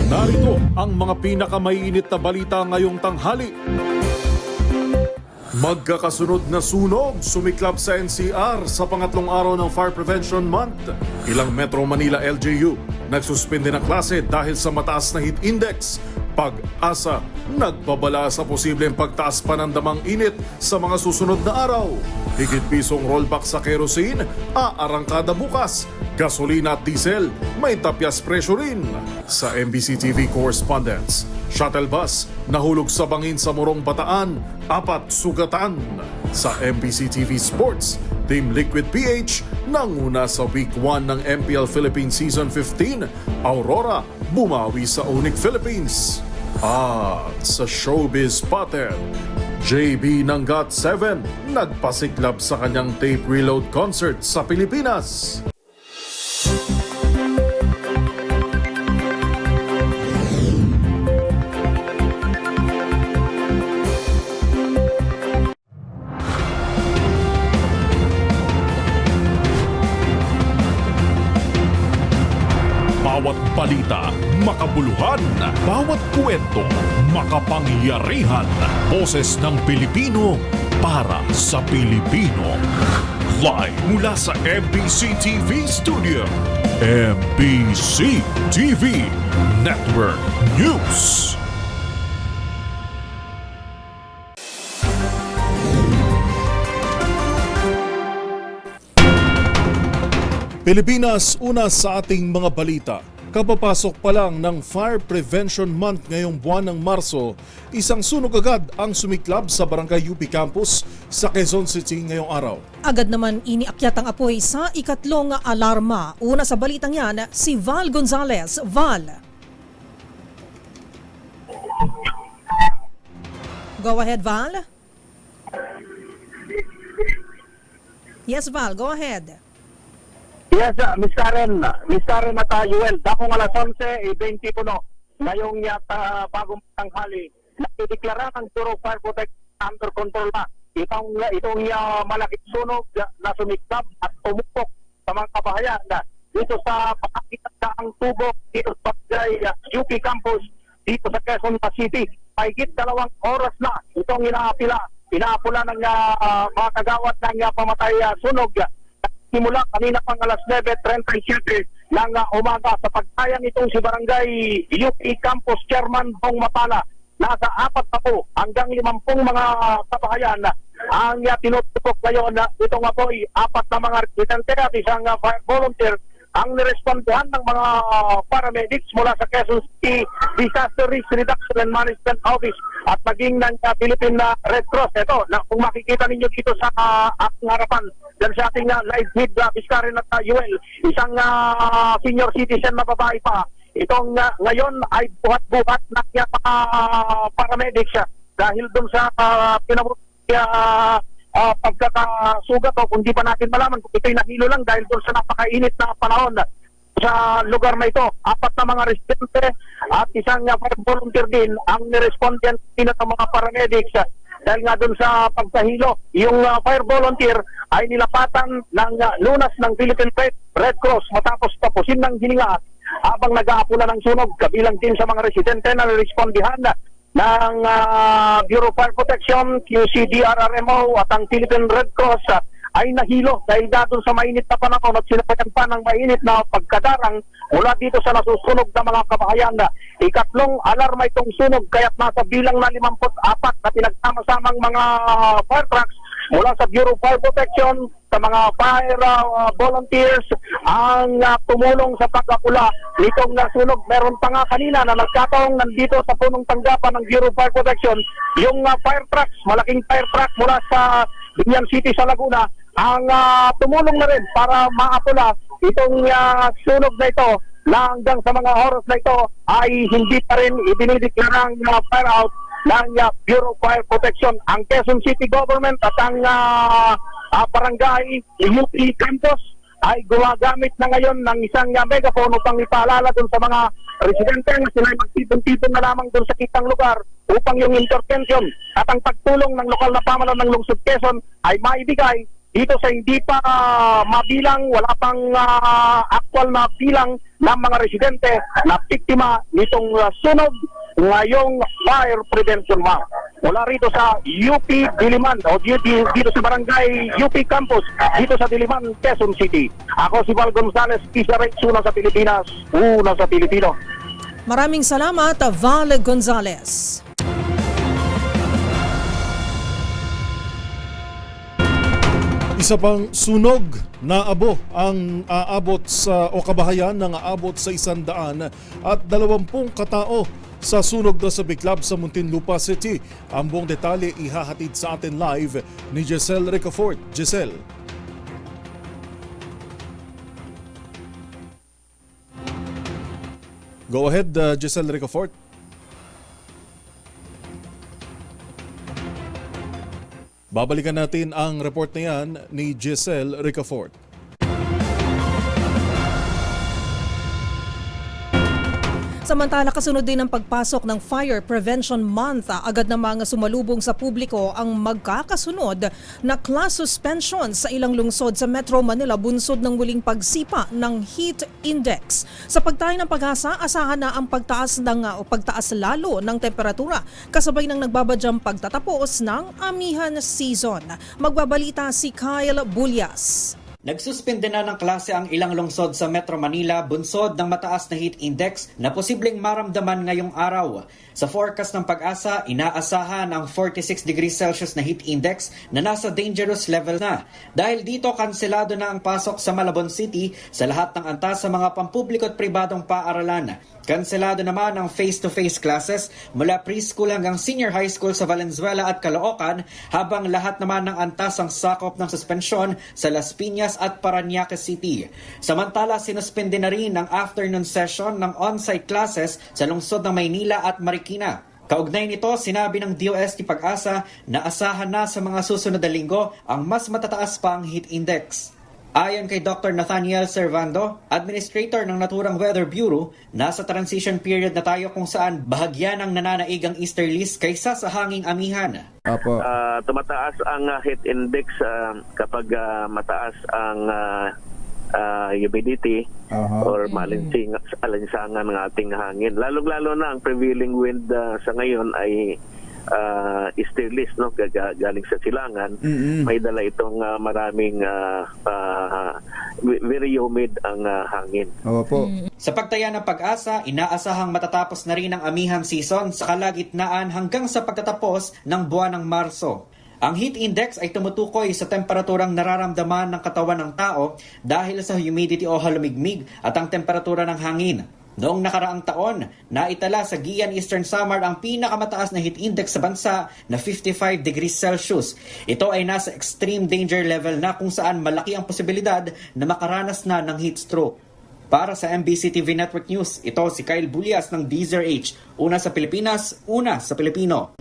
Narito ang mga pinakamaiinit na balita ngayong tanghali. Magkakasunod na sunog sumiklab sa NCR sa pangatlong araw ng Fire Prevention Month. Ilang Metro Manila LGU nagsuspende ng klase dahil sa mataas na heat index. Pag-asa nagbabala sa posibleng pagtaas pa ng damang init sa mga susunod na araw. Higit pisong rollback sa kerosene, aarangkada bukas. Gasolina at diesel, may tapyas presyo rin. Sa MBC TV correspondents, shuttle bus nahulog sa bangin sa Morong Bataan, 4 sugatan. Sa MBC TV Sports, Team Liquid PH nanguna sa Week 1 ng MPL Philippines Season 15, Aurora bumawi sa Onyx Philippines. At sa Showbiz Pattern, JB ng GOT7 nagpasiklab sa kanyang tape reload concert sa Pilipinas. Bawat balita, makabuluhan. Bawat kwento, makapangyarihan. Boses ng Pilipino para sa Pilipino. Live mula sa MBC TV Studio. MBC TV Network News. Pilipinas, una sa ating mga balita. Kapapasok pa lang ng Fire Prevention Month ngayong buwan ng Marso, isang sunog agad ang sumiklab sa Barangay UP Campus sa Quezon City ngayong araw. Agad naman iniakyat ang apoy sa ikatlong alarma. Una sa balitang yan, si Val Gonzalez. Val. Go ahead, Val. Yes, Val, go ahead. Yes, Miss Karen at Yuel, dakong alas 11:20 ngayong yata bagong tanghali, nakideklara ng Bureau of Fire Protection under control na itong malaking sunog na sumiklab at tumupok sa mga kabahayan dito sa pakikitaang tubo dito sa UP Campus dito sa Quezon City. Mahigit 2 oras na itong inaapula ng mga kagawad ng pamatay sunog. Simula kanina pang alas 9:37 ng umaga sa pagtayang itong si Barangay UP Campus Chairman Bong Mapala. Nasa 40 hanggang 50 mga kabahayan ang tinututok ngayon itong apoy. 4 na mga residente at isang fire volunteer ang nirespondohan ng mga paramedics mula sa Quezon City Disaster Risk Reduction and Management Office at maging ng Philippine Red Cross. Ito, kung makikita ninyo dito sa aking harapan, dyan sa ating live feed, Biscarin at Yuel, isang senior citizen na babae pa. Itong ngayon ay buhat-buhat na mga paramedics dahil dun sa pagkakasugat o kung di pa natin malaman kung ito'y nahilo lang dahil doon sa napakainit na panahon sa lugar na ito. 4 na mga residente at isang fire volunteer din ang nirespondan din ng mga paramedics dahil nga doon sa pagkahilo. Yung fire volunteer ay nilapatan ng lunas ng Philippine Red Cross matapos tapusin ng hininga habang nag-aapula ng sunog. Kabilang din sa mga residente na nirespondihan ng Bureau of Fire Protection, QCDRRMO at ang Philippine Red Cross ay nahilo dahil doon sa mainit na panahon at sinapagan pa ng mainit na pagkadarang mula dito sa nasusunog na mga kabahayan. Ikatlong alarma itong sunog kaya't nasa bilang na 54 na pinagsama-samang mga fire trucks mula sa Bureau of Fire Protection, sa mga fire volunteers ang tumulong sa pag-apula nitong nasunog. Meron pa nga kanina na nagkataong nandito sa punong tanggapan ng Bureau of Fire Protection yung fire trucks, malaking fire truck mula sa Binyan City sa Laguna ang tumulong na rin para maapula itong sunog na ito na hanggang sa mga oras na ito ay hindi pa rin idinideklarang fire out ng Bureau of Fire Protection. Ang Quezon City Government at ang Barangay UP Campus ay gumagamit na ngayon ng isang megaphone upang ipaalala dun sa mga residente na sila magtipon-tipon na lamang dun sa kitang lugar upang yung intervention at ang pagtulong ng lokal na pamahalaan ng Lungsod Quezon ay maibigay dito sa hindi pa mabilang, wala pang actual na bilang ng mga residente na biktima nitong sunog ngayong Fire Prevention Month. Mula rito sa UP Diliman o dito sa Barangay UP Campus, dito sa Diliman, Quezon City. Ako si Val Gonzales, PCRX, una sa Pilipinas, una sa Pilipino. Maraming salamat, Val Gonzales. Isa pang sunog na abo ang aabot sa o kabahayan ng aabot sa 120 katao sa sunog na sa Biklab sa Muntinlupa City. Ang buong detalye ihahatid sa atin live ni Giselle Ricafort. Giselle. Go ahead, Giselle Ricafort. Babalikan natin ang report na yan ni Giselle Ricafort. Samantala, kasunod din ng pagpasok ng Fire Prevention Month, agad na mga sumalubong sa publiko ang magkakasunod na class suspension sa ilang lungsod sa Metro Manila bunsod ng muling pagsipa ng heat index. Sa pagtayo ng pag-asa, asahan na ang pagtaas lalo ng temperatura kasabay ng nagbabadyang pagtatapos ng amihan season. Magbabalita si Kyle Bulyas. Nagsuspende na ng klase ang ilang lungsod sa Metro Manila bunsod ng mataas na heat index na posibleng maramdaman ngayong araw. Sa forecast ng pag-asa, inaasahan ang 46 degrees Celsius na heat index na nasa dangerous level na. Dahil dito, kanselado na ang pasok sa Malabon City sa lahat ng antas sa mga pampubliko at pribadong paaralan. Kanselado naman ang face-to-face classes mula preschool hanggang senior high school sa Valenzuela at Caloocan, habang lahat naman ng antas ang sakop ng suspensyon sa Las Piñas at Parañaque City. Samantala, sinuspende na rin ang afternoon session ng on-site classes sa lungsod ng Maynila at Marikina. Kaugnay nito, sinabi ng DOST Pag-asa na asahan na sa mga susunod na linggo ang mas matataas pa ang heat index. Ayon kay Dr. Nathaniel Servando, Administrator ng Naturang Weather Bureau, nasa transition period na tayo kung saan bahagya ng nananaig ang easterlies kaysa sa hanging amihan. Apo. Tumataas ang heat index kapag mataas ang humidity or alinsangan ng ating hangin. Lalong-lalo na ang prevailing wind sa ngayon ay easterlies, no? Galing sa silangan. May dala itong maraming very humid ang hangin. Opo. Sa pagtaya ng pag-asa, inaasahang matatapos na rin ang amihan season sa kalagitnaan hanggang sa pagtatapos ng buwan ng Marso. Ang heat index ay tumutukoy sa temperaturang nararamdaman ng katawan ng tao dahil sa humidity o halumigmig at ang temperatura ng hangin. Noong nakaraang taon, naitala sa Guian Eastern Samar ang pinakamataas na heat index sa bansa na 55 degrees Celsius. Ito ay nasa extreme danger level na kung saan malaki ang posibilidad na makaranas na ng heat stroke. Para sa MBC TV Network News, ito si Kyle Bulyas ng DZRH. Una sa Pilipinas, una sa Pilipino.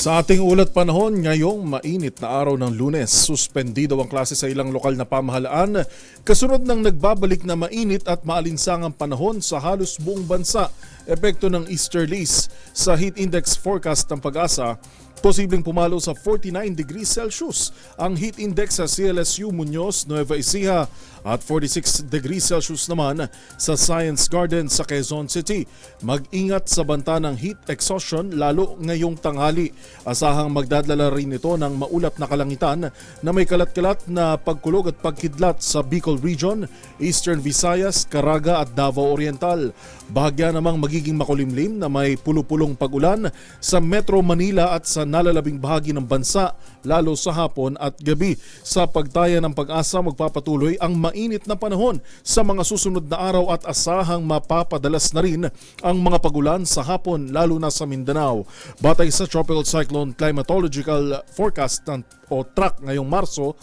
Sa ating ulat panahon, ngayong mainit na araw ng Lunes, suspendido ang klase sa ilang lokal na pamahalaan kasunod ng nagbabalik na mainit at maalinsangang panahon sa halos buong bansa. Epekto ng easterlies sa heat index forecast ng Pag-asa, posibleng pumalo sa 49 degrees Celsius ang heat index sa CLSU Muñoz, Nueva Ecija at 46 degrees Celsius naman sa Science Garden sa Quezon City. Mag-ingat sa banta ng heat exhaustion lalo ngayong tanghali. Asahang magdadala rin ito ng maulap na kalangitan na may kalat-kalat na pagkulog at pagkidlat sa Bicol Region, Eastern Visayas, Caraga at Davao Oriental. Bahagya namang magiging makulimlim na may pulupulong pag-ulan sa Metro Manila at sa nalalabing bahagi ng bansa lalo sa hapon at gabi. Sa pagtaya ng Pag-asa, magpapatuloy ang mainit na panahon sa mga susunod na araw at asahang mapapadalas na rin ang mga pagulan sa hapon lalo na sa Mindanao. Batay sa Tropical Cyclone Climatological Forecast o TRAC ngayong Marso,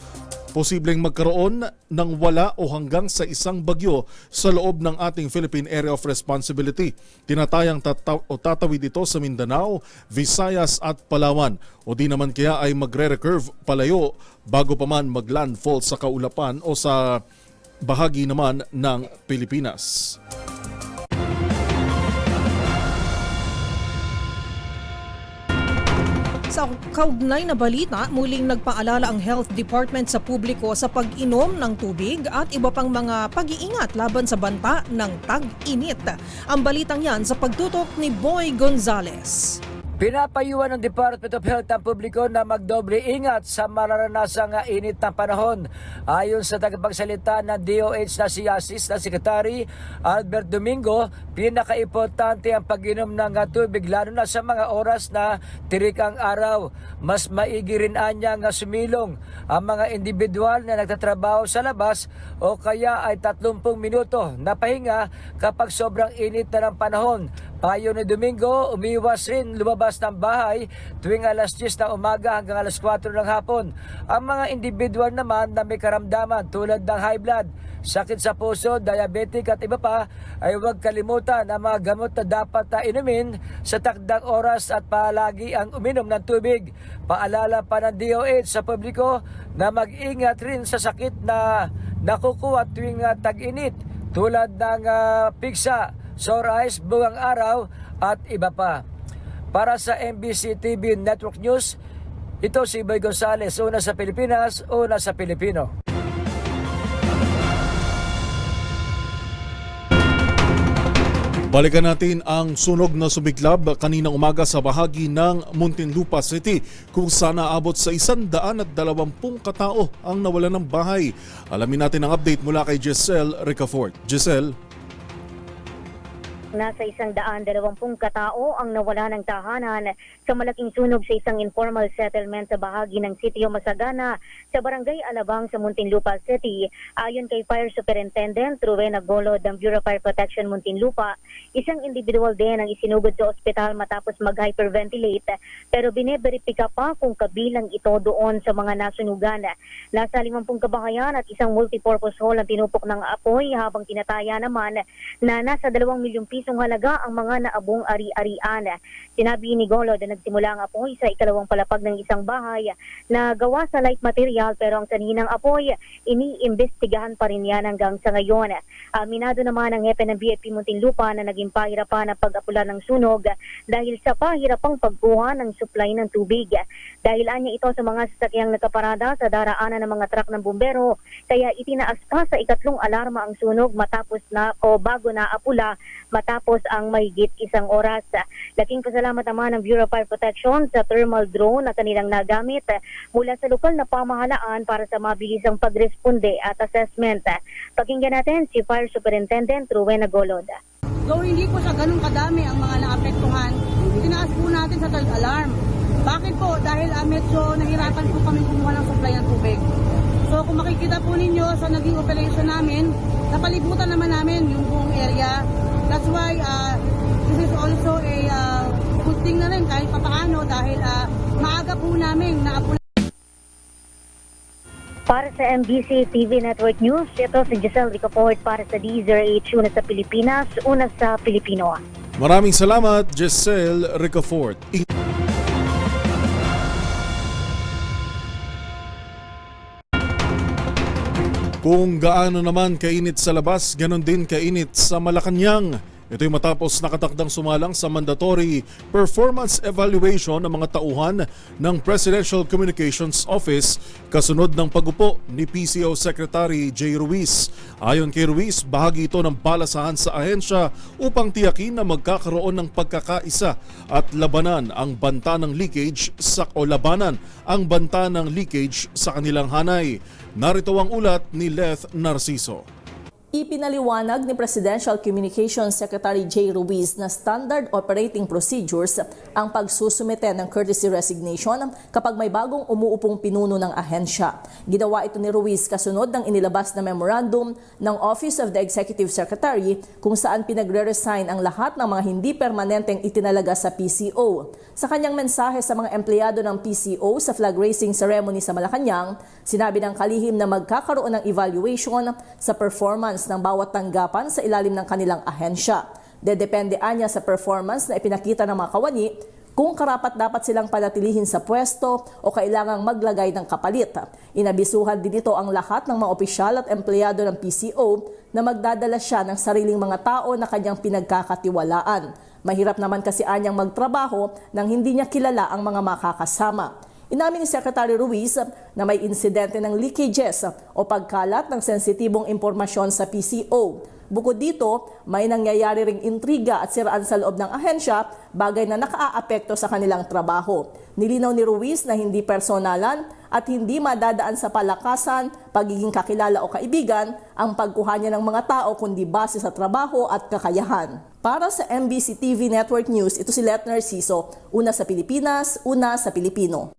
posibleng magkaroon ng wala o hanggang sa isang bagyo sa loob ng ating Philippine Area of Responsibility. Tinatayang tatawid ito sa Mindanao, Visayas at Palawan. O di naman kaya ay magre-recurve palayo bago pa man maglandfall sa kaulapan o sa bahagi naman ng Pilipinas. Sa kaugnay na balita, muling nagpaalala ang Health Department sa publiko sa pag-inom ng tubig at iba pang mga pag-iingat laban sa banta ng tag-init. Ang balitang yan sa pagtutok ni Boy Gonzales. Pinapayuhan ng Department of Health ang publiko na magdoble ingat sa mararanasang init ng panahon. Ayon sa tagapagsalita ng DOH na si Assistant Secretary Albert Domingo, pinakaimportante ang pag-inom ng tubig lalo na sa mga oras na tirik ang araw. Mas maigi rin anyang sumilong ang mga individual na nagtatrabaho sa labas o kaya ay 30 minuto na pahinga kapag sobrang init na ng panahon. Payo ni Domingo, umiwas rin lumabas ng bahay tuwing alas 10 ng umaga hanggang alas 4 ng hapon. Ang mga individual naman na may karamdaman tulad ng high blood, sakit sa puso, diabetic at iba pa ay huwag kalimutan ang mga gamot na dapat inumin sa takdang oras at palagi ang uminom ng tubig. Paalala pa ng DOH sa publiko na mag-ingat rin sa sakit na nakukuha tuwing tag-init tulad ng piksa, sore eyes, bugang araw at iba pa. Para sa MBC TV Network News, ito si Boy Gonzales, una sa Pilipinas, una sa Pilipino. Balikan natin ang sunog na sumiklab kaninang umaga sa bahagi ng Muntinlupa City kung saan naabot sa 120 katao ang nawalan ng bahay. Alamin natin ang update mula kay Giselle Ricafort. Giselle? Nasa 120 katao ang nawala ng tahanan sa malaking sunog sa isang informal settlement sa bahagi ng Sitio Masagana sa Barangay Alabang sa Muntinlupa City. Ayon kay Fire Superintendent Rowena Golod ng Bureau of Fire Protection Muntinlupa, isang individual din ang isinugod sa ospital matapos mag-hyperventilate pero bineberipika pa kung kabilang ito doon sa mga nasunugan. Nasa 50 kabahayan at isang multipurpose hall ang tinupok ng apoy habang tinataya naman na nasa 2 milyong pisong halaga ang mga naabong ari-arian. Sinabi ni Golod na nagsimula ang apoy sa ikalawang palapag ng isang bahay na gawa sa light material pero ang sanhi ng apoy iniimbestigahan pa rin yan hanggang sa ngayon. Aminado naman ang hepe ng BFP Muntinlupa na naging pahirapan ang pag-apula ng sunog dahil sa pahirapang pagkuha ng supply ng tubig. Dahil anya ito sa mga sasakyang nakaparada sa daraanan ng mga truck ng bumbero, kaya itinaas pa sa ikatlong alarma ang sunog matapos na o bago na apula matapos ang mahigit isang oras. Laking pasalamat naman ng Bureau of Fire Protection sa thermal drone na kanilang nagamit mula sa lokal na pamahalaan para sa mabilisang pagresponde at assessment. Pakinggan natin si Fire Superintendent Rowena Golod. Though hindi po siya ganun kadami ang mga naapektuhan, tinaas po natin sa third alarm. Bakit po? Dahil medyo nahirapan po kami kumuha ng supply ng tubig. So kung makikita po ninyo sa naging operation namin, napalibutan naman namin yung buong area. That's why this is also a good thing na rin kahit papaano dahil maaga po namin naapula. Para sa MBC TV Network News, ito si Giselle Ricafort para sa DZRH, una sa Pilipinas, una sa Pilipino. Maraming salamat, Giselle Ricafort. Kung gaano naman kainit sa labas, ganon din kainit sa Malacanang. Ito'y matapos nakatakdang sumalang sa mandatory performance evaluation ng mga tauhan ng Presidential Communications Office kasunod ng pagupo ni PCO Secretary J. Ruiz. Ayon kay Ruiz, bahagi ito ng balasahan sa ahensya upang tiyakin na magkakaroon ng pagkakaisa at labanan ang banta ng leakage sa kanilang hanay. Narito ang ulat ni Leth Narciso. Ipinaliwanag ni Presidential Communications Secretary J. Ruiz na standard operating procedures ang pagsusumite ng courtesy resignation kapag may bagong umuupong pinuno ng ahensya. Ginawa ito ni Ruiz kasunod ng inilabas na memorandum ng Office of the Executive Secretary kung saan pinagre-resign ang lahat ng mga hindi permanenteng itinalaga sa PCO. Sa kanyang mensahe sa mga empleyado ng PCO sa flag raising ceremony sa Malacanang, sinabi ng kalihim na magkakaroon ng evaluation sa performance ng bawat tanggapan sa ilalim ng kanilang ahensya. Dedepende anya sa performance na ipinakita ng mga kawani kung karapat-dapat silang panatilihin sa pwesto o kailangang maglagay ng kapalit. Inabisuhan din ito ang lahat ng mga opisyal at empleyado ng PCO na magdadala siya ng sariling mga tao na kanyang pinagkakatiwalaan. Mahirap naman kasi anyang magtrabaho nang hindi niya kilala ang mga makakasama. Inamin ni Secretary Ruiz na may insidente ng leakages o pagkalat ng sensitibong impormasyon sa PCO. Bukod dito, may nangyayari ring intriga at siraan sa loob ng ahensya, bagay na nakaaapekto sa kanilang trabaho. Nilinaw ni Ruiz na hindi personalan at hindi madadaan sa palakasan, pagiging kakilala o kaibigan ang pagkuha niya ng mga tao kundi base sa trabaho at kakayahan. Para sa MBC TV Network News, ito si Let Narciso, una sa Pilipinas, una sa Pilipino.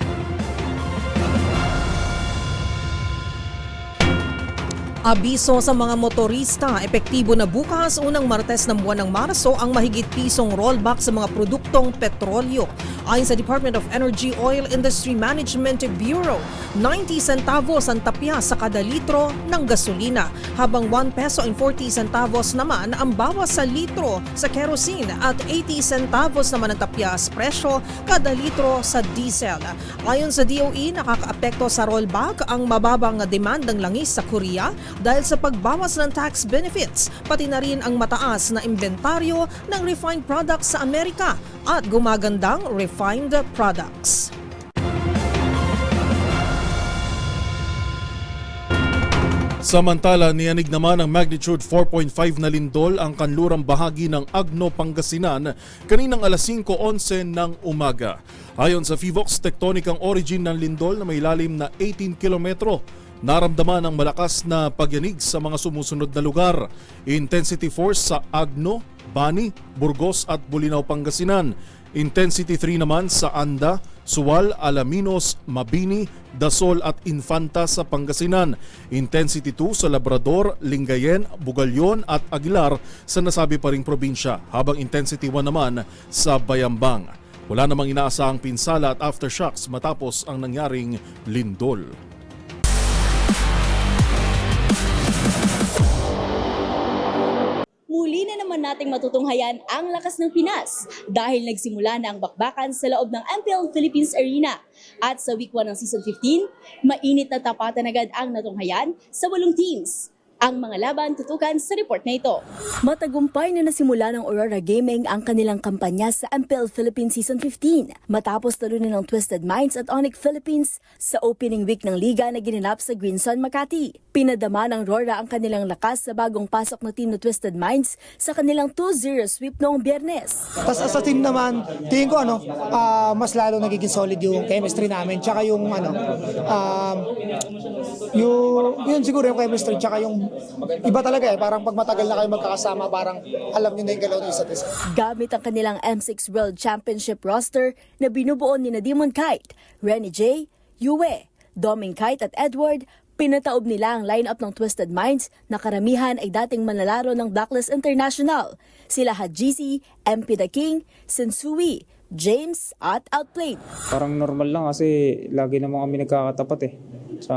Abiso sa mga motorista, epektibo na bukas unang Martes ng buwan ng Marso ang mahigit pisong rollback sa mga produktong petrolyo. Ayon sa Department of Energy Oil Industry Management Bureau, 90 centavos ang tapya sa kada litro ng gasolina, habang 1 peso and 40 centavos naman ang bawas sa litro sa kerosene at 80 centavos naman ang tapya sa presyo kada litro sa diesel. Ayon sa DOE, nakakaapekto sa rollback ang mababang demand ng langis sa Korea dahil sa pagbawas ng tax benefits, pati na rin ang mataas na inventaryo ng refined products sa Amerika at gumagandang refined products. Samantala, niyanig naman ang magnitude 4.5 na lindol ang kanlurang bahagi ng Agno, Pangasinan kaninang alas 5:11 ng umaga. Ayon sa FIVOX, tectonic ang origin ng lindol na may lalim na 18 kilometro. Naramdaman ang malakas na pagyanig sa mga sumusunod na lugar. Intensity force sa Agno, Bani, Burgos at Bulinaw, Pangasinan. Intensity 3 naman sa Anda, Sual, Alaminos, Mabini, Dasol at Infanta sa Pangasinan. Intensity 2 sa Labrador, Lingayen, Bugalyon at Aguilar sa nasabi pa ring probinsya, habang intensity 1 naman sa Bayambang. Wala namang inaasahang pinsala at aftershocks matapos ang nangyaring lindol. Muli na naman nating matutunghayan ang lakas ng Pinas dahil nagsimula na ang bakbakan sa loob ng MPL Philippines Arena. At sa week 1 ng season 15, mainit na tapatan agad ang natunghayan sa 8 teams. Ang mga laban tutukan sa report na ito. Matagumpay na nasimula ng Aurora Gaming ang kanilang kampanya sa MPL Philippines Season 15 matapos talunin ng Twisted Minds at Onyx Philippines sa opening week ng liga na ginanap sa Greensun, Makati. Pinadama ng Aurora ang kanilang lakas sa bagong pasok na team na Twisted Minds sa kanilang 2-0 sweep noong Biyernes. Tapos sa team naman, tingin ko mas lalo nagiging solid yung chemistry namin, tsaka yung yun siguro yung chemistry, tsaka yung iba talaga parang pag matagal na kayo magkakasama, parang alam nyo na yung galaw ng isa't isa. Gamit ang kanilang M6 World Championship roster na binubuo ni Demon Kite, Renny J, Yue, Doming Kite at Edward, pinataob nila ang lineup ng Twisted Minds na karamihan ay dating manlalaro ng Blacklist International. Sila GC, MP The King, Sensui, James at Outplayed. Parang normal lang kasi lagi naman kami nagkakatapat sa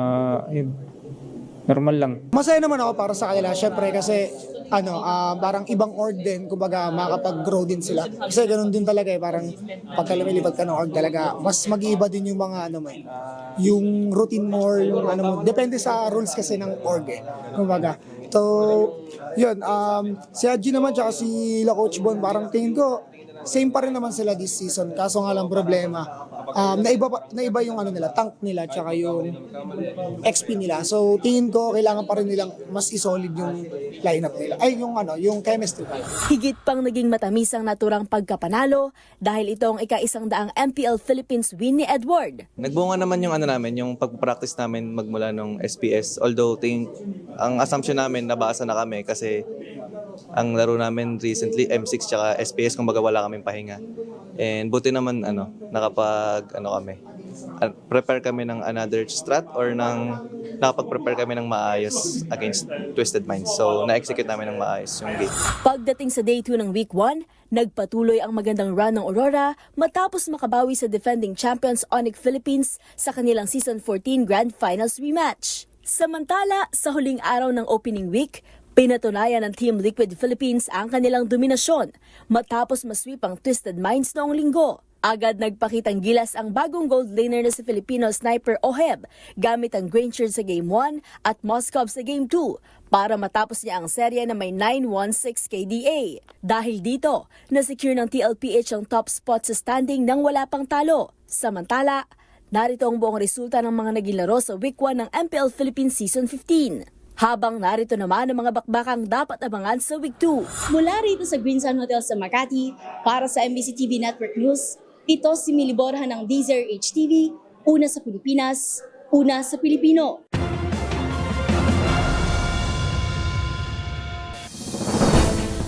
normal lang. Masaya naman ako para sa kanila, syempre kasi parang ibang org din, kumbaga makapag-grow din sila. Kasi ganun din talaga parang pagka lumilipad ka ng org talaga, mas mag-iiba din yung mga yung routine mo, yung mo, depende sa rules kasi ng org kumbaga. So, yun, si Haji naman tsaka si La Coach Bon, parang tingin ko, same pa rin naman sila this season. Kaso nga lang problema, naiba yung nila, tank nila, tsaka yung XP nila. So tingin ko kailangan pa rin nilang mas isolid yung lineup nila. Ay yung chemistry pala. Higit pang naging matamis ang naturang pagkapanalo dahil ito ang ika-100 MPL Philippines win ni Edward. Nagbunga naman yung namin, yung pag-practice namin magmula nung SPS. Although ang assumption namin nabasa na kami kasi ang laro namin recently M6 tsaka SPS, kumbaga wala kaming pahinga. And buti naman kami. Prepare kami ng another strat or nakapag-prepare kami ng maayos against Twisted Minds. So na-execute namin ng maayos yung game. Pagdating sa day 2 ng week 1, nagpatuloy ang magandang run ng Aurora matapos makabawi sa defending champions Onyx Philippines sa kanilang season 14 Grand Finals rematch. Samantala, sa huling araw ng opening week, pinatunayan ng Team Liquid Philippines ang kanilang dominasyon matapos masweep ang Twisted Minds noong linggo. Agad nagpakitang gilas ang bagong gold laner na si Filipino sniper Oheb gamit ang green shirt sa Game 1 at Moskov sa Game 2 para matapos niya ang serye na may 9-1-6 KDA. Dahil dito, nasecure ng TLPH ang top spot sa standing nang wala pang talo. Samantala, narito ang buong resulta ng mga naging laro sa Week 1 ng MPL Philippines Season 15. Habang narito naman ang mga bakbakang dapat abangan sa Week 2. Mula rito sa Green Sun Hotel sa Makati, para sa MBC TV Network News, ito si Mili Borja ng Deezer HTV, una sa Pilipinas, una sa Pilipino.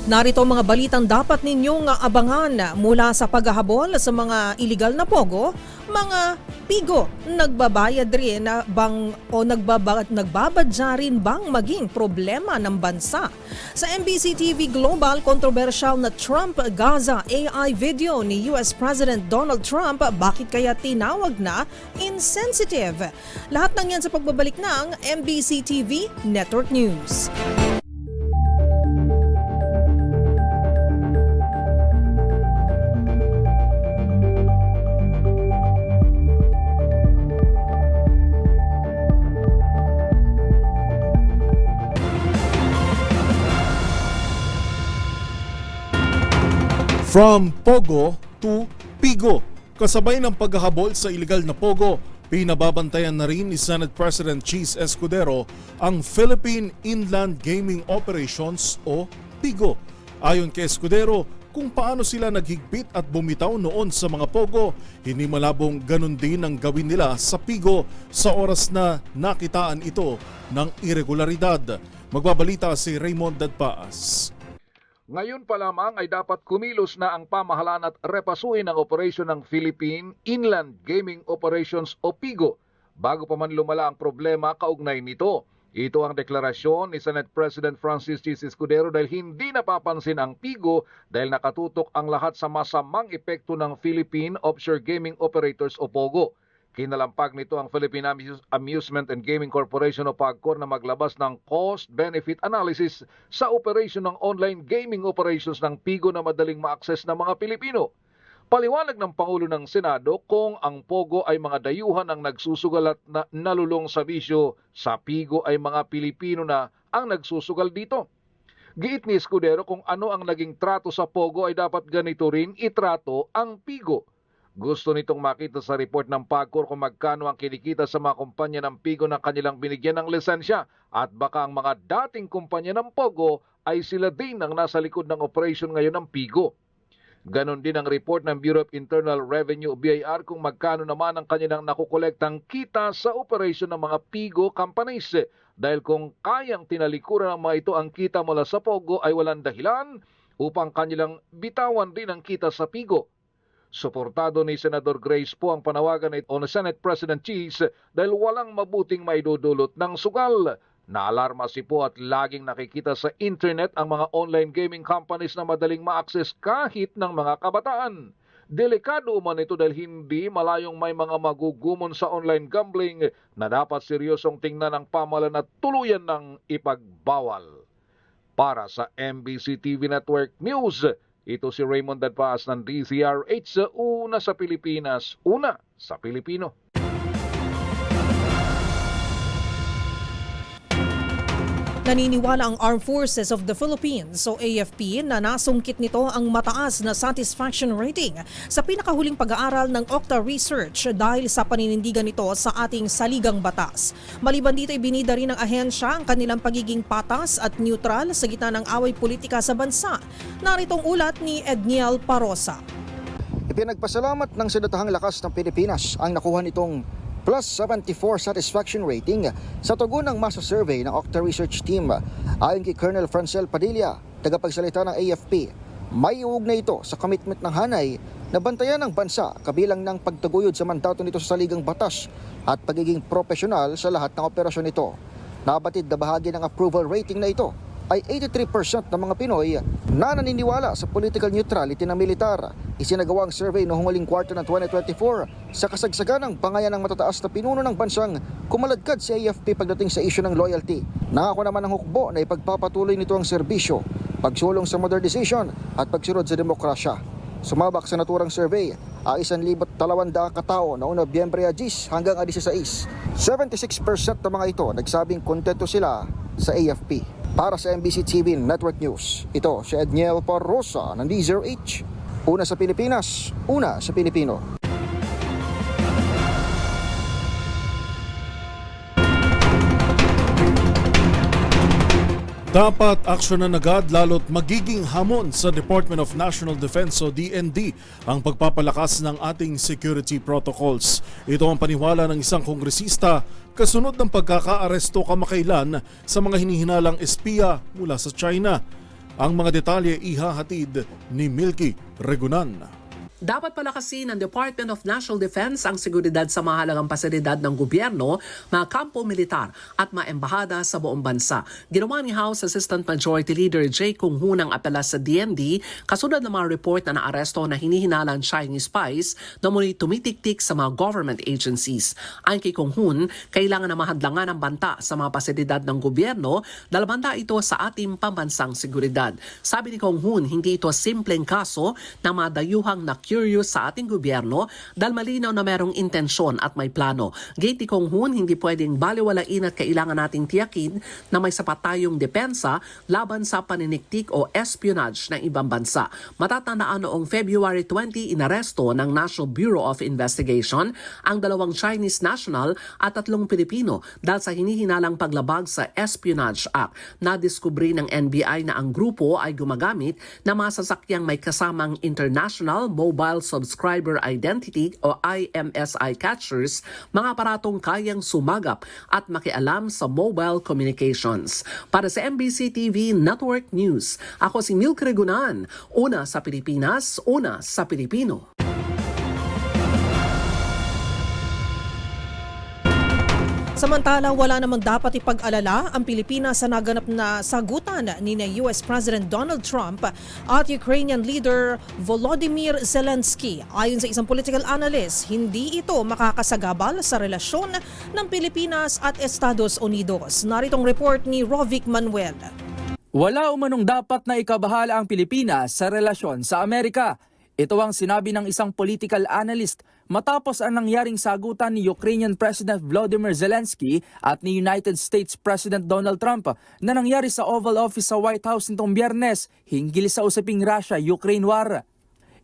Narito ang mga balitang dapat ninyong abangan mula sa paghahabol sa mga iligal na pogo, mga pigo, nagbabayad rin na bang o nagbabadya rin bang maging problema ng bansa. Sa MBC TV Global, kontrobersyal na Trump-Gaza AI video ni US President Donald Trump, bakit kaya tinawag na insensitive? Lahat ng yan sa pagbabalik ng MBC TV Network News. From Pogo to Pigo. Kasabay ng paghahabol sa iligal na Pogo, pinababantayan na rin ni Senate President Cheese Escudero ang Philippine Inland Gaming Operations o Pigo. Ayon kay Escudero, kung paano sila naghigpit at bumitaw noon sa mga Pogo, hindi malabong ganun din ang gawin nila sa Pigo sa oras na nakitaan ito ng irregularidad. Magbabalita si Raymond Dadpaas. Ngayon pa lamang ay dapat kumilos na ang pamahalaan at repasuin ang operasyon ng Philippine Inland Gaming Operations o PIGO bago pa man lumala ang problema kaugnay nito. Ito ang deklarasyon ni Senate President Francis Cheese Escudero dahil hindi napapansin ang PIGO dahil nakatutok ang lahat sa masamang epekto ng Philippine Offshore Gaming Operators o POGO. Kinalampag nito ang Philippine Amusement and Gaming Corporation o PAGCOR na maglabas ng cost-benefit analysis sa operation ng online gaming operations ng PIGO na madaling ma-access ng mga Pilipino. Paliwanag ng Pangulo ng Senado kung ang POGO ay mga dayuhan ang nagsusugal at nalulong sa bisyo, sa PIGO ay mga Pilipino na ang nagsusugal dito. Giit ni Escudero kung ano ang naging trato sa POGO ay dapat ganito rin itrato ang PIGO. Gusto nitong makita sa report ng PAGCOR kung magkano ang kinikita sa mga kumpanya ng PIGO na kanilang binigyan ng lisensya at baka ang mga dating kumpanya ng POGO ay sila din ang nasa likod ng operation ngayon ng PIGO. Ganon din ang report ng Bureau of Internal Revenue o BIR kung magkano naman ang kanilang nakukolektang kita sa operation ng mga PIGO companies. Dahil kung kayang tinalikuran ng mga ito ang kita mula sa POGO ay walang dahilan upang kanilang bitawan din ang kita sa PIGO. Suportado ni Senador Grace po ang panawagan ni Senate President Cheese dahil walang mabuting maidudulot ng sugal. Naalarma si po at laging nakikita sa internet ang mga online gaming companies na madaling ma-access kahit ng mga kabataan. Delikado man ito dahil hindi malayong may mga magugumon sa online gambling na dapat seryosong tingnan ng pamahalaan at tuluyan ng ipagbawal. Para sa MBC TV Network News, ito si Raymond Dadpaas ng DZRH, una sa Pilipinas, una sa Pilipino. Naniniwala ang Armed Forces of the Philippines o AFP na nasungkit nito ang mataas na satisfaction rating sa pinakahuling pag-aaral ng Okta Research dahil sa paninindigan nito sa ating saligang batas. Maliban dito, ibinida rin ng ahensya ang kanilang pagiging patas at neutral sa gitna ng away politika sa bansa. Naritong ulat ni Edniel Parosa. Ipinagpasalamat ng Senatahang Lakas ng Pilipinas ang nakuha nitong plus 74 satisfaction rating sa tugon ng masa survey ng Okta Research Team. Ayon kay Colonel Francel Padilla, tagapagsalita ng AFP, may uugnay ito sa commitment ng hanay na bantayan ng bansa kabilang ng pagtaguyod sa mandato nito sa saligang batas at pagiging profesional sa lahat ng operasyon nito. Nabatid na bahagi ng approval rating na ito ay 83% ng mga Pinoy na naniniwala sa political neutrality ng militar. Isinagawa ang survey noong huling quarter ng 2024 sa kasagsagan ng bangayan ng matataas na pinuno ng bansang kumaladkad si AFP pagdating sa issue ng loyalty. Nangako naman ang hukbo na ipagpapatuloy nito ang serbisyo, pagsulong sa modernization at pagsunod sa demokrasya. Sumabak sa naturang survey ang 1,200 katao noong Nobyembre 10 hanggang 16. 76% ng mga ito nagsabing kontento sila sa AFP. Para sa MBC TV Network News, ito si Edniel Parrosa ng D0H. Una sa Pilipinas, una sa Pilipino. Dapat aksyonan agad lalo't magiging hamon sa Department of National Defense o DND ang pagpapalakas ng ating security protocols. Ito ang paniwala ng isang kongresista kasunod ng pagkakaaresto kamakailan sa mga hinihinalang espiya mula sa China. Ang mga detalye ihahatid ni Milky Regunan. Dapat palakasin ng Department of National Defense ang seguridad sa mahalagang pasilidad ng gobyerno, mga kampo militar at mga embahada sa buong bansa. Ginawa ni House Assistant Majority Leader Jay Kung Hoon ang apela sa DND kasunod ng mga report na naaresto na hinihinalang Chinese spies na muli tumitiktik sa mga government agencies. Ayon kay Kung Hoon, kailangan na mahadlangan ang banta sa mga pasilidad ng gobyerno dahil banta ito sa ating pambansang seguridad. Sabi ni Kung Hoon, hindi ito simpleng kaso na mga dayuhang curious sa ating gobyerno dahil malinaw na merong intensyon at may plano. Gate ni Kung Hoon, hindi pwedeng baliwalain at kailangan nating tiyakin na may sapat tayong depensa laban sa paniniktik o espionage ng ibang bansa. Matatandaan noong February 20, inaresto ng National Bureau of Investigation ang 2 Chinese national at 3 Pilipino dahil sa hinihinalang paglabag sa Espionage Act. Nadiskubre ng NBI na ang grupo ay gumagamit ng mga sasakyang may kasamang international mobile subscriber identity o IMSI catchers, mga aparatong kayang sumagap at makialam sa mobile communications. Para sa MBC TV Network News, ako si Milky Regunan, una sa Pilipinas, una sa Pilipino. Samantala, wala namang dapat ipag-alala ang Pilipinas sa naganap na sagutan ni US President Donald Trump at Ukrainian leader Volodymyr Zelensky. Ayon sa isang political analyst, hindi ito makakasagabal sa relasyon ng Pilipinas at Estados Unidos. Naritong report ni Rovic Manuel. Wala umanong dapat na ikabahala ang Pilipinas sa relasyon sa Amerika. Ito ang sinabi ng isang political analyst matapos ang nangyaring sagutan ni Ukrainian President Volodymyr Zelensky at ni United States President Donald Trump na nangyari sa Oval Office sa White House nitong Biyernes hinggil sa usaping Russia-Ukraine war.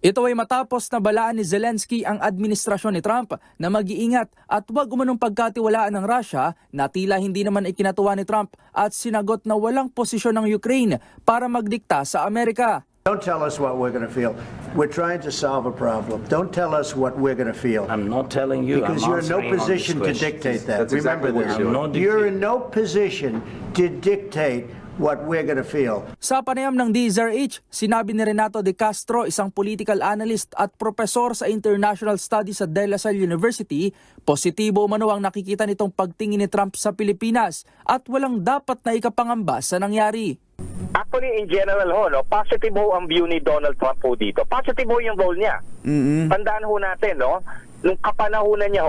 Ito ay matapos na balaan ni Zelensky ang administrasyon ni Trump na mag-iingat at huwag umanong pagkatiwalaan ng Russia na tila hindi naman ikinatuwa ni Trump at sinagot na walang posisyon ng Ukraine para magdikta sa Amerika. Don't tell us what we're going to feel. We're trying to solve a problem. Don't tell us what we're going to feel. I'm not telling you. Because you're in no position to dictate that. Remember this. You're in no position to dictate what we're going to feel. Sa panayam ng DZRH, sinabi ni Renato De Castro, isang political analyst at profesor sa International Studies sa De La Salle University, positibo umano ang nakikita nitong pagtingin ni Trump sa Pilipinas at walang dapat na ikapangamba sa nangyari. Actually, in general positive ang view ni Donald Trump dito. Positive yung role niya. Tandaan natin, nung kapanahunan niya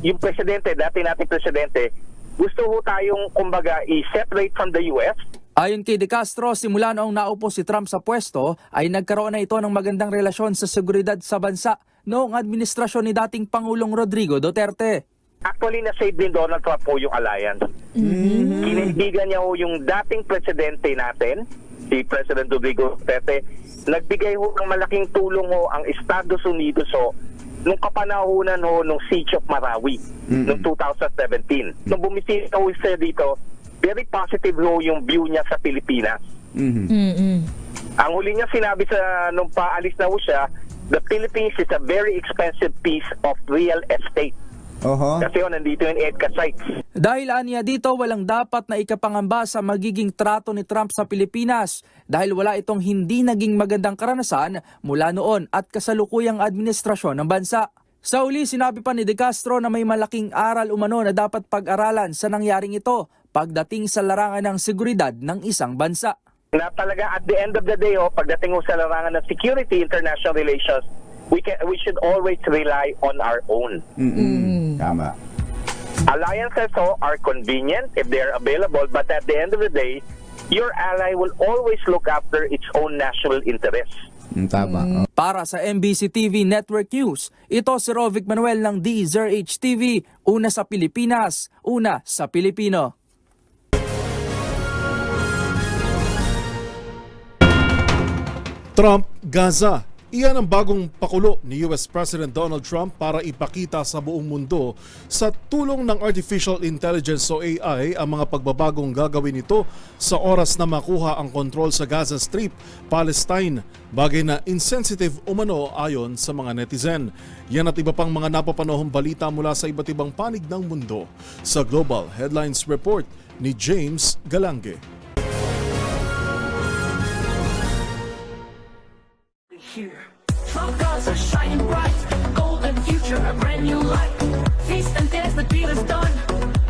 yung presidente, dati nating presidente, gusto tayong kumbaga i-separate from the US. Ayon kay De Castro, simula noong naupo si Trump sa pwesto, ay nagkaroon na ito ng magandang relasyon sa seguridad sa bansa noong administrasyon ni dating Pangulong Rodrigo Duterte. Actually, na-save din Donald Trump yung alliance. Kinibigan niya yung dating presidente natin, si President Rodrigo Duterte. Nagbigay ng malaking tulong ang Estados Unidos nung kapanahunan nung Siege of Marawi noong 2017. Nung bumisita siya dito, very positive yung view niya sa Pilipinas. Ang huli niya sinabi nung paalis na siya, the Philippines is a very expensive piece of real estate. Kasi nandito yung EDCA sites. Dahil aniya dito, walang dapat na ikapangamba sa magiging trato ni Trump sa Pilipinas dahil wala itong hindi naging magandang karanasan mula noon at kasalukuyang administrasyon ng bansa. Sa uli, sinabi pa ni De Castro na may malaking aral umano na dapat pag-aralan sa nangyaring ito pagdating sa larangan ng seguridad ng isang bansa. Na talaga at the end of the day, pagdating sa larangan ng security, international relations, we should always rely on our own. Tama. Alliances are convenient if they're available, but at the end of the day, your ally will always look after its own national interests. Tama. Para sa MBC TV Network News, ito si Rovic Manuel ng DZRH TV. Una sa Pilipinas, una sa Pilipino. Trump, Gaza. Iyan ang bagong pakulo ni US President Donald Trump para ipakita sa buong mundo sa tulong ng Artificial Intelligence o AI ang mga pagbabagong gagawin nito sa oras na makuha ang kontrol sa Gaza Strip, Palestine, bagay na insensitive umano ayon sa mga netizen. Yan at iba pang mga napapanahong balita mula sa iba't ibang panig ng mundo sa Global Headlines Report ni James Galange. Trump Gaza shining bright, golden future, a brand new light. Feast and dance, the deal is done.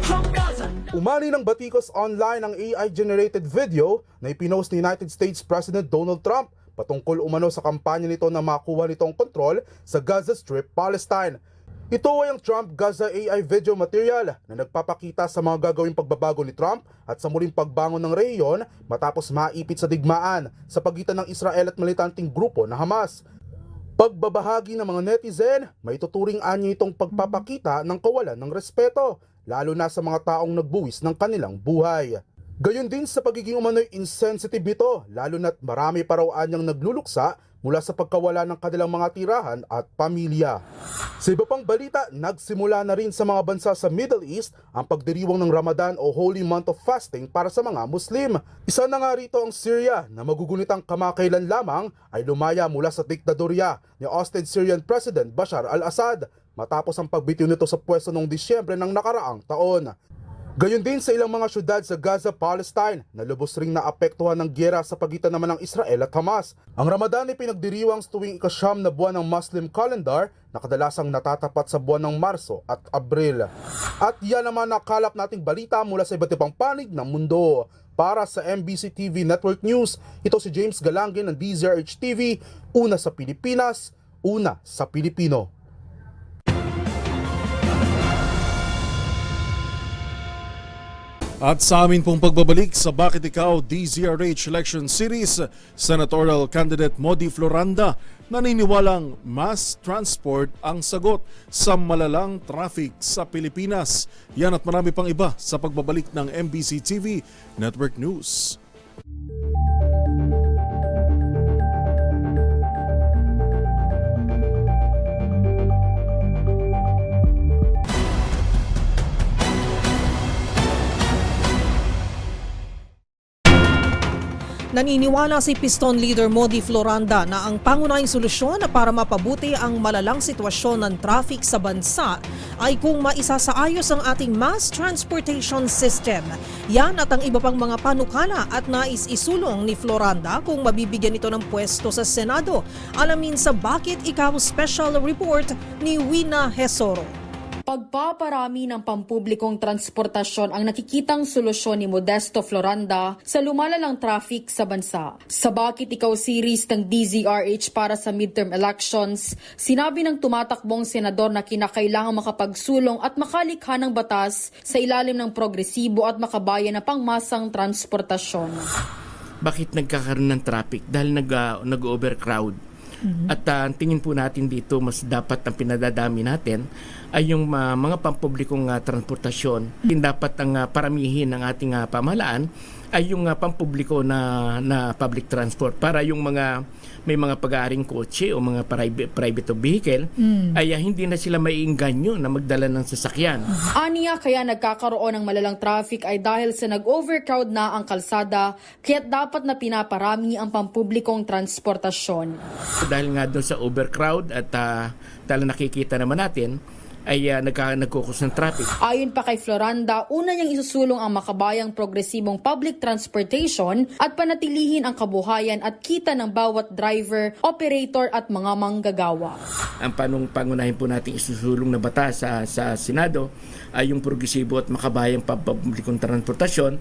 Trump Gaza. Umani ng batikos online ang AI-generated video na ipinost ni United States President Donald Trump patungkol umano sa kampanya nito na makuha nitong kontrol sa Gaza Strip, Palestine. Ito ay ang Trump-Gaza AI video material na nagpapakita sa mga gagawing pagbabago ni Trump at sa muling pagbangon ng rehiyon matapos maipit sa digmaan sa pagitan ng Israel at militanteng grupo na Hamas. Pagbabahagi ng mga netizen, may tuturing anya itong pagpapakita ng kawalan ng respeto, lalo na sa mga taong nagbuwis ng kanilang buhay. Gayon din sa pagiging umano'y insensitive nito, lalo na't marami pa raw anyang nagluluksa mula sa pagkawala ng kanilang mga tirahan at pamilya. Sa iba pang balita, nagsimula na rin sa mga bansa sa Middle East ang pagdiriwang ng Ramadan o Holy Month of Fasting para sa mga Muslim. Isa na nga rito ang Syria na magugunitang kamakailan lamang ay lumaya mula sa diktadorya ni ousted Syrian President Bashar al-Assad matapos ang pagbitiw nito sa pwesto noong Disyembre ng nakaraang taon. Gayon din sa ilang mga syudad sa Gaza, Palestine na lubos ring naapektuhan ng giyera sa pagitan naman ng Israel at Hamas. Ang Ramadan ay pinagdiriwang sa tuwing ika-siyam na buwan ng Muslim calendar na kadalasang natatapat sa buwan ng Marso at Abril. At yan naman nakalap nating balita mula sa iba't ibang panig ng mundo. Para sa MBC TV Network News, ito si James Galange ng DZRH TV, una sa Pilipinas, una sa Pilipino. At sa amin pong pagbabalik sa Bakit Ikaw DZRH Election Series, Senatorial Candidate Modi Floranda naniniwalang mass transport ang sagot sa malalang traffic sa Pilipinas. Yan at marami pang iba sa pagbabalik ng MBC TV Network News. Naniniwala si Piston Leader Modi Floranda na ang pangunahing solusyon para mapabuti ang malalang sitwasyon ng traffic sa bansa ay kung maisasaayos ang ating mass transportation system. Yan at ang iba pang mga panukala at nais isulong ni Floranda kung mabibigyan ito ng pwesto sa Senado. Alamin sa Bakit Ikaw Special Report ni Wina Hesoro. Pagpaparami ng pampublikong transportasyon ang nakikitang solusyon ni Modesto Floranda sa lumalalang traffic sa bansa. Sa Bakit Ikaw series ng DZRH para sa midterm elections, sinabi ng tumatakbong senador na kinakailangang makapagsulong at makalikha ng batas sa ilalim ng progresibo at makabayan na pangmasang transportasyon. Bakit nagkakaroon ng traffic? Dahil nag-overcrowd. At tingin po natin dito, mas dapat ang pinadadami natin ay yung mga pampublikong transportasyon. Dapat ang paramihin ng ating pamahalaan ay yung pampubliko na public transport para yung may mga pag-aaring kotse o mga private vehicle ay hindi na sila maiengganyo na magdala ng sasakyan. Aniya kaya nagkakaroon ng malalang traffic ay dahil sa nag-overcrowd na ang kalsada kaya't dapat na pinaparami ang pampublikong transportasyon. Dahil nga doon sa overcrowd at dahil nakikita naman natin ay nagkukos ng traffic. Ayon pa kay Floranda, una niyang isusulong ang makabayang progresibong public transportation at panatilihin ang kabuhayan at kita ng bawat driver, operator at mga manggagawa. Ang pangunahin po natin isusulong na batas sa Senado ay yung progresibo at makabayang publikong transportasyon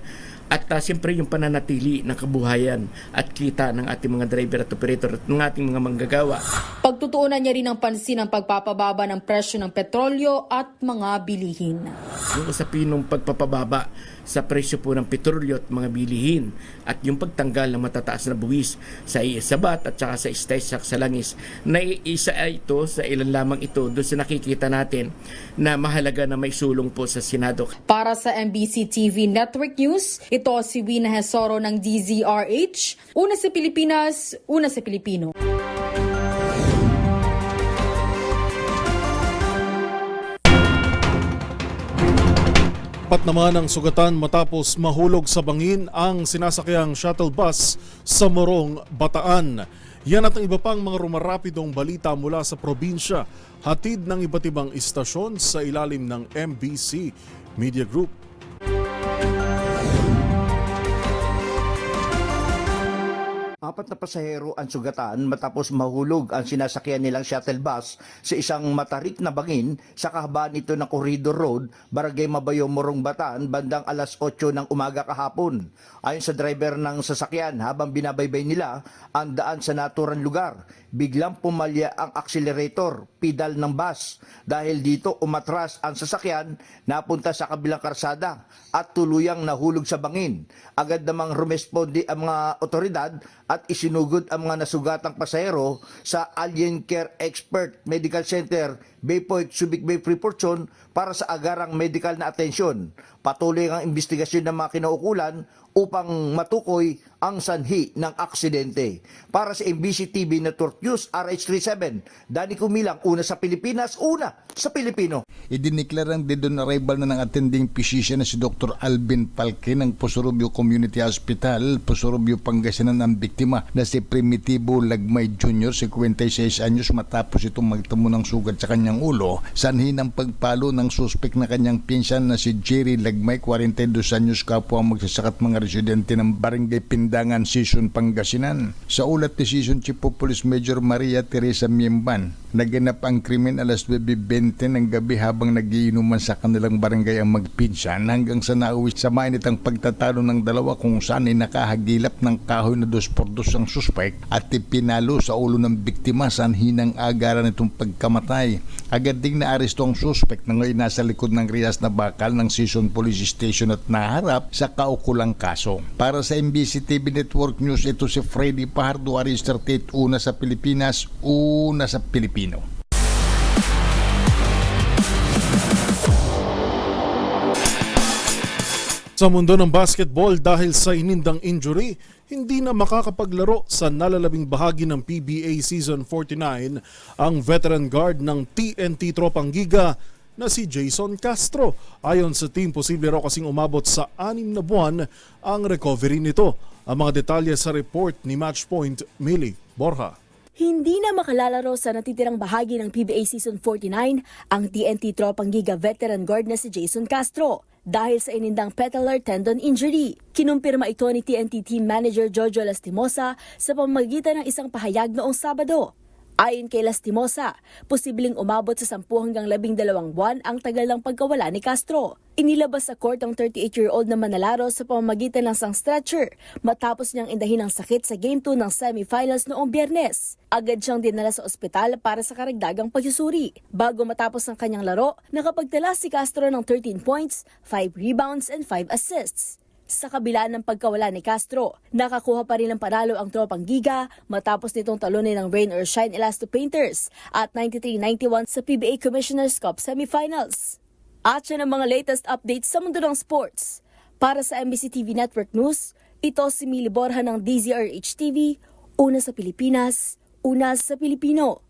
At siyempre yung pananatili ng kabuhayan at kita ng ating mga driver at operator at ng ating mga manggagawa. Pagtutuunan niya rin ng pansin ang pagpapababa ng presyo ng petrolyo at mga bilihin. Yung usapin ng pagpapababa sa presyo po ng petrolyo at mga bilihin at yung pagtanggal ng matataas na buwis sa ISABAT at saka sa STESAC sa langis na isa ito sa ilan lamang ito doon sa nakikita natin na mahalaga na may sulong po sa Senado. Para sa MBC TV Network News, ito si Wina Hesoro ng DZRH. Una sa Pilipinas, una sa Pilipino. Apat naman ang sugatan matapos mahulog sa bangin ang sinasakyang shuttle bus sa Morong, Bataan. Yan at ang iba pang mga rumarapidong balita mula sa probinsya, hatid ng iba't ibang istasyon sa ilalim ng MBC Media Group. Apat na pasahero ang sugatan matapos mahulog ang sinasakyan nilang shuttle bus sa isang matarik na bangin sa kahabaan nito ng Corridor Road, Barangay Mabayo, Morong, Bataan, bandang alas 8 ng umaga kahapon. Ayon sa driver ng sasakyan, habang binabaybay nila ang daan sa naturang lugar, biglang pumalya ang accelerator, pedal ng bus. Dahil dito umatras ang sasakyan, napunta sa kabilang karsada at tuluyang nahulog sa bangin. Agad namang rumesponde ang mga otoridad at isinugod ang mga nasugatang pasahero sa Alien Care Expert Medical Center, Baypoint, Subic Bay, Freeport para sa agarang medical na atensyon. Patuloy ang investigasyon ng mga kinaukulan upang matukoy ang sanhi ng aksidente. Para sa MBC TV Network News, RH37, Danny Kumilang, una sa Pilipinas, una sa Pilipino. Idiniklara ang dead on arrival na ng attending physician na si Dr. Alvin Palke ng Pusurubio Community Hospital, Pusurubio, Pangasinan ang biktima na si Primitivo Lagmay Jr., 56 anyos, matapos itong magtamo ng sugat sa kanyang ulo. Sanhi ng pagpalo ng suspek na kanyang pinsan na si Jerry Lagmay, 42 anyos, kapwa magsasakat mga residente ng Barangay Pindangan, Season, Pangasinan. Sa ulat ni Season Chief of Police Major Maria Teresa Miemban, naganap ang krimen alas 9:20 ng gabi habang nagiinuman sa kanilang barangay ang magpinsan hanggang sa nauwi sa mainitang pagtatalo ng dalawa kung saan ay nakahagilap ng kahoy na 2x2 ang suspek at ipinalo sa ulo ng biktima sanhi ng agaran itong pagkamatay. Agad ding naaresto ang suspek na ngayon nasa likod ng rihas na bakal ng Season Police Station at naharap sa kaukulang kaso. Para sa MBC TV Network News, ito si Freddy Pajardo, RH38, una sa Pilipinas, una sa Pilipino. Sa mundo ng basketball, dahil sa inindang injury, hindi na makakapaglaro sa nalalabing bahagi ng PBA Season 49 ang veteran guard ng TNT Tropang Giga na si Jason Castro. Ayon sa team, posible raw kasing umabot sa 6 na buwan ang recovery nito. Ang mga detalye sa report ni Matchpoint, Millie Borja. Hindi na makalalaro sa natitirang bahagi ng PBA Season 49 ang TNT Tropang Giga veteran guard na si Jason Castro dahil sa inindang patellar tendon injury. Kinumpirma ito ni TNT Team Manager Jojo Lastimosa sa pamamagitan ng isang pahayag noong Sabado. Ayon kay Lastimosa, posibleng umabot sa 10 hanggang 12 buwan ang tagal ng pagkawala ni Castro. Inilabas sa court ang 38-year-old na manlalaro sa pamamagitan ng isang stretcher matapos niyang indahin ng sakit sa Game 2 ng semifinals noong Biyernes. Agad siyang dinala sa ospital para sa karagdagang pagsusuri. Bago matapos ang kanyang laro, nakapagtala si Castro ng 13 points, 5 rebounds and 5 assists. Sa kabila ng pagkawala ni Castro, nakakuha pa rin ng panalo ang Tropang Giga matapos nitong talunin ng Rain or Shine Elasto Painters at 93-91 sa PBA Commissioner's Cup semifinals. At yan ang mga latest updates sa mundo ng sports. Para sa MBC TV Network News, ito si Millie Borja ng DZRH TV, una sa Pilipinas, una sa Pilipino.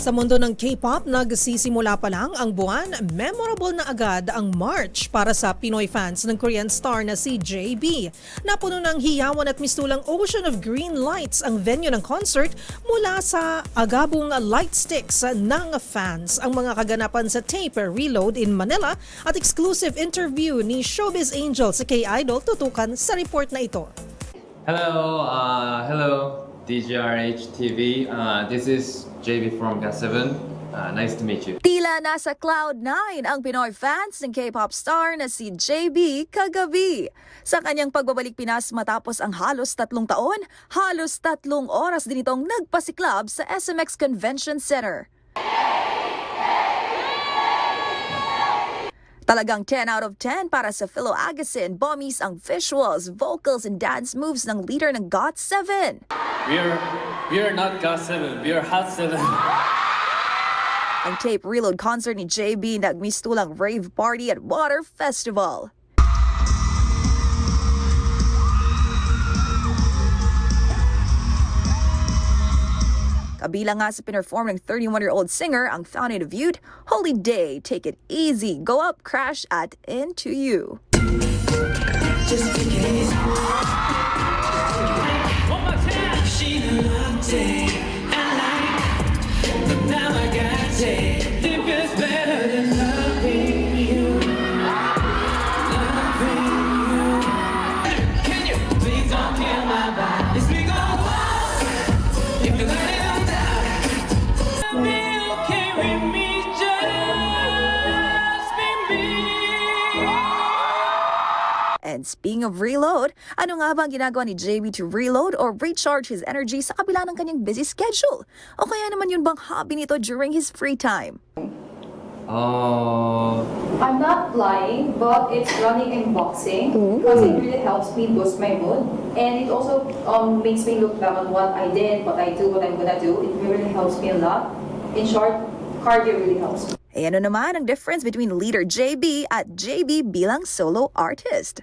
Sa mundo ng K-pop, nagsisimula pa lang ang buwan, memorable na agad ang March para sa Pinoy fans ng Korean star na si JB. Napuno ng hiyawan at mistulang ocean of green lights ang venue ng concert mula sa agabong light sticks ng fans. Ang mga kaganapan sa Tape Reload in Manila at exclusive interview ni Showbiz Angel sa K-Idol tutukan sa report na ito. Hello, DZRH TV. This is JB from GOT7. Nice to meet you. Tila nasa Cloud9 ang Pinoy fans ng K-pop star na si JB kagabi. Sa kanyang pagbabalik Pinas matapos ang halos 3 taon, halos 3 oras din itong nagpasiklab sa SMX Convention Center. Talagang 10 out of 10 para sa Philo Agasin. Bommies ang visuals, vocals, and dance moves ng leader ng GOT7. We are not GOT7, we are Hot7. Ang tape reload concert ni JB nagmistulang rave party at water festival. Kabilang nga sa pinerform ng 31-year-old singer ang Fountain of Youth, Holy Day, Take It Easy, Go Up, Crash at Into You. Just in case. One more time. She loved it and like, but now I got it. It feels better than loving you. Loving you. Can you please don't kill my vibe? It's me going wild. If you let it all down, be okay with me, just be me. And speaking of reload, ano nga ba ang ginagawa ni JB to reload or recharge his energy sa kabila ng kanyang busy schedule? O kaya naman yun bang hobby nito during his free time? I'm not lying, but it's running and boxing because it really helps me boost my mood, and it also makes me look back on what I did, what I do, what I'm gonna do. It really helps me a lot. In short, cardio really helps me. E ano naman ang difference between leader JB at JB bilang solo artist?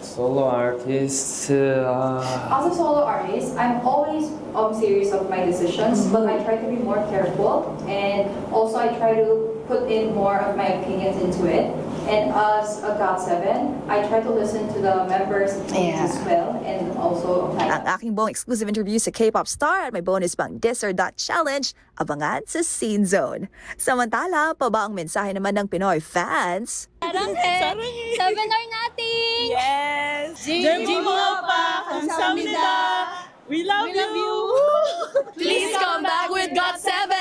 Solo artist. As a solo artist, I'm always serious of my decisions, but I try to be more careful, and also I try to put in more of my opinions into it. And as a GOT7, I try to listen to the members' opinions as well, and also apply. Ang aking buong exclusive interview sa K-pop star at may bonus pang This or That Challenge, abangan sa Scene Zone. Samantala, pa ba ang mensahe naman ng Pinoy fans? Seminar natin! Yes! JB Mopa! Kamsahamnida! We love you! Please come back with GOT7!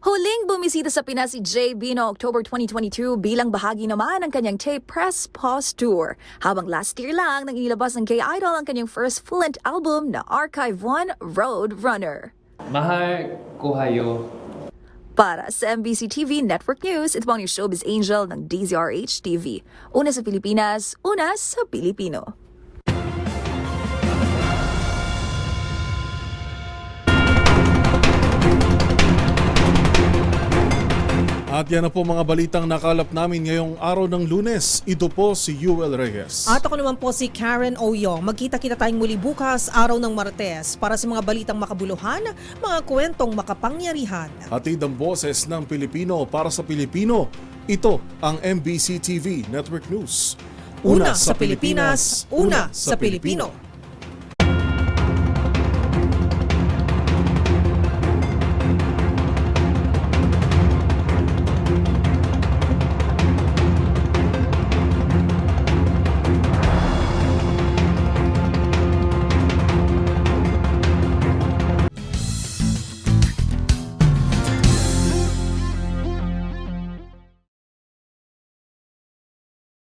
Huling bumisita sa Pinas si JB noong October 2022 bilang bahagi naman ng kanyang tape Press Pause Tour. Habang last year lang nang inilabas ng K-Idol ang kanyang first full-length album na Archive 1 Road Runner. Mahal ko hayo. Para sa MBC TV Network News, ito ang yung showbiz angel ng DZRH TV. Una sa Pilipinas, una sa Pilipino. At yan na po mga balitang nakalap namin ngayong araw ng Lunes. Ito po si Yuel Reyes. At ako naman po si Karen Oyong. Magkita-kita tayong muli bukas, araw ng Martes, para sa mga balitang makabuluhan, mga kwentong makapangyarihan. Hatid ang boses ng Pilipino para sa Pilipino. Ito ang MBC TV Network News. Una sa Pilipinas, una sa Pilipino.